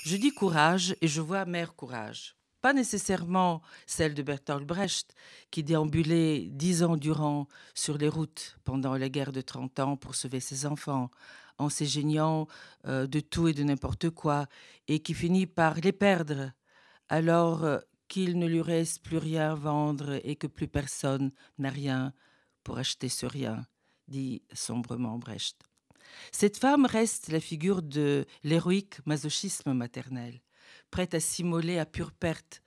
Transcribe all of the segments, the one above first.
Je dis courage et je vois Mère Courage. Pas nécessairement celle de Bertolt Brecht, qui déambulait 10 ans durant sur les routes pendant la guerre de 30 ans pour sauver ses enfants, en s'ingéniant de tout et de n'importe quoi, et qui finit par les perdre alors qu'il ne lui reste plus rien à vendre et que plus personne n'a rien pour acheter ce rien, dit sombrement Brecht. Cette femme reste la figure de l'héroïque masochisme maternel, prête à s'immoler à pure perte,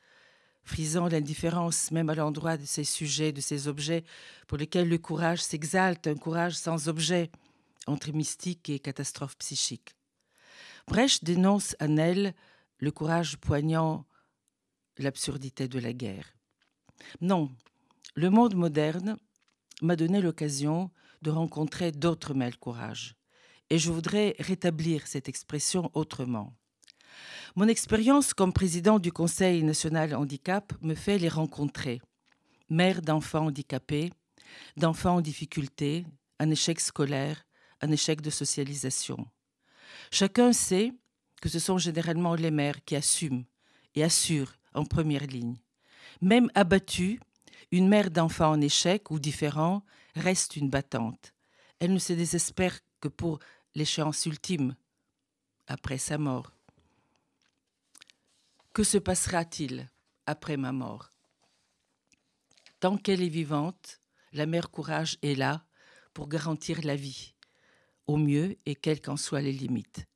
frisant l'indifférence même à l'endroit de ses sujets, de ses objets, pour lesquels le courage s'exalte, un courage sans objet, entre mystique et catastrophe psychique. Brecht dénonce en elle le courage poignant l'absurdité de la guerre. Non, le monde moderne m'a donné l'occasion de rencontrer d'autres Mère Courage. Et je voudrais rétablir cette expression autrement. Mon expérience comme président du Conseil national handicap me fait les rencontrer. Mère d'enfants handicapés, d'enfants en difficulté, en échec scolaire, en échec de socialisation. Chacun sait que ce sont généralement les mères qui assument et assurent en première ligne. Même abattue, une mère d'enfants en échec ou différent reste une battante. Elle ne se désespère que pour l'échéance ultime, après sa mort. Que se passera-t-il après ma mort? Tant qu'elle est vivante, la Mère Courage est là pour garantir la vie, au mieux et quelles qu'en soient les limites.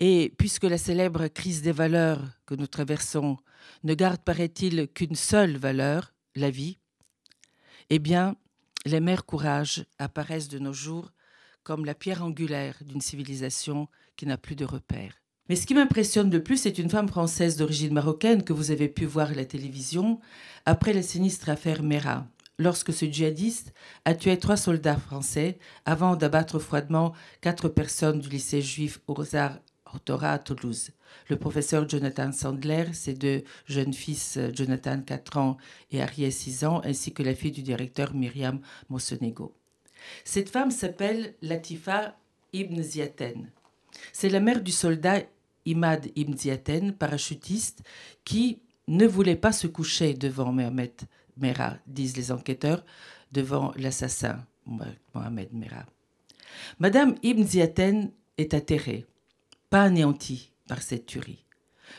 Et puisque la célèbre crise des valeurs que nous traversons ne garde, paraît-il, qu'une seule valeur, la vie, eh bien, les Mères Courage apparaissent de nos jours comme la pierre angulaire d'une civilisation qui n'a plus de repères. Mais ce qui m'impressionne le plus, c'est une femme française d'origine marocaine que vous avez pu voir à la télévision après la sinistre affaire Mera, lorsque ce djihadiste a tué 3 soldats français avant d'abattre froidement 4 personnes du lycée juif Ozar Torah à Toulouse. Le professeur Jonathan Sandler, ses 2 jeunes fils, Jonathan 4 ans et Ariel 6 ans, ainsi que la fille du directeur Myriam Mossonego. Cette femme s'appelle Latifa Ibn Ziaten. C'est la mère du soldat Imad Ibn Ziaten, parachutiste, qui ne voulait pas se coucher devant Mohamed Merah, disent les enquêteurs, devant l'assassin Mohamed Merah. Madame Ibn Ziaten est atterrée, pas anéantie par cette tuerie.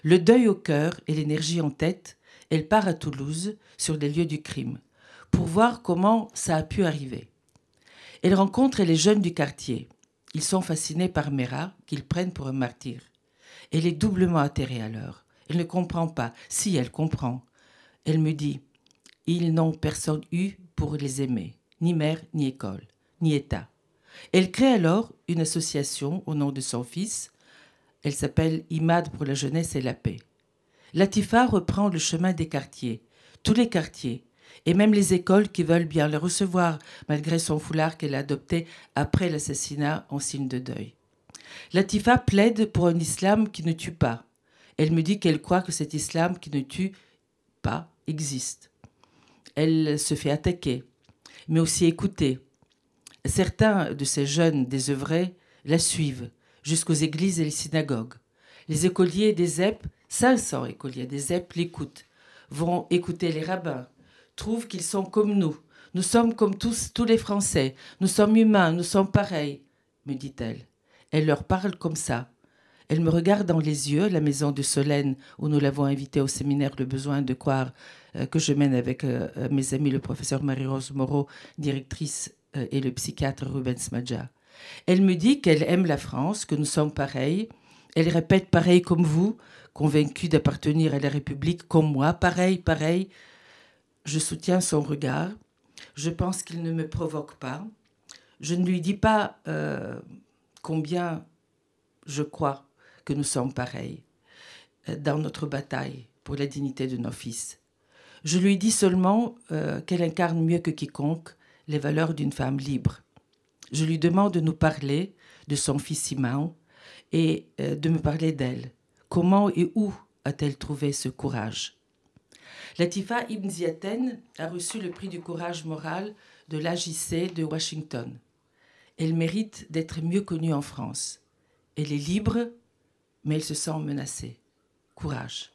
Le deuil au cœur et l'énergie en tête, elle part à Toulouse, sur les lieux du crime, pour voir comment ça a pu arriver. Elle rencontre les jeunes du quartier. Ils sont fascinés par Merah, qu'ils prennent pour un martyr. Elle est doublement atterrée alors. Elle ne comprend pas. Si, elle comprend. Elle me dit, ils n'ont personne eu pour les aimer, ni mère, ni école, ni État. Elle crée alors une association au nom de son fils. Elle s'appelle Imad pour la jeunesse et la paix. Latifa reprend le chemin des quartiers, tous les quartiers, et même les écoles qui veulent bien la recevoir, malgré son foulard qu'elle a adopté après l'assassinat en signe de deuil. Latifa plaide pour un islam qui ne tue pas. Elle me dit qu'elle croit que cet islam qui ne tue pas existe. Elle se fait attaquer, mais aussi écouter. Certains de ces jeunes désœuvrés la suivent jusqu'aux églises et les synagogues. Les écoliers des ZEP, 500 écoliers des ZEP l'écoutent, vont écouter les rabbins, trouvent qu'ils sont comme nous. Nous sommes comme tous les Français. Nous sommes humains, nous sommes pareils, me dit-elle. Elle leur parle comme ça. Elle me regarde dans les yeux, la maison de Solène, où nous l'avons invitée au séminaire Le Besoin de croire, que je mène avec mes amis, le professeur Marie-Rose Moreau, directrice, et le psychiatre Rubens Madja. Elle me dit qu'elle aime la France, que nous sommes pareils. Elle répète pareil comme vous, convaincue d'appartenir à la République comme moi, pareil, pareil. Je soutiens son regard. Je pense qu'il ne me provoque pas. Je ne lui dis pas combien je crois que nous sommes pareils dans notre bataille pour la dignité de nos fils. Je lui dis seulement qu'elle incarne mieux que quiconque les valeurs d'une femme libre. Je lui demande de nous parler de son fils Imam et de me parler d'elle. Comment et où a-t-elle trouvé ce courage? Latifa Ibn Ziaten a reçu le prix du courage moral de l'AJC de Washington. Elle mérite d'être mieux connue en France. Elle est libre mais elle se sent menacée. Courage.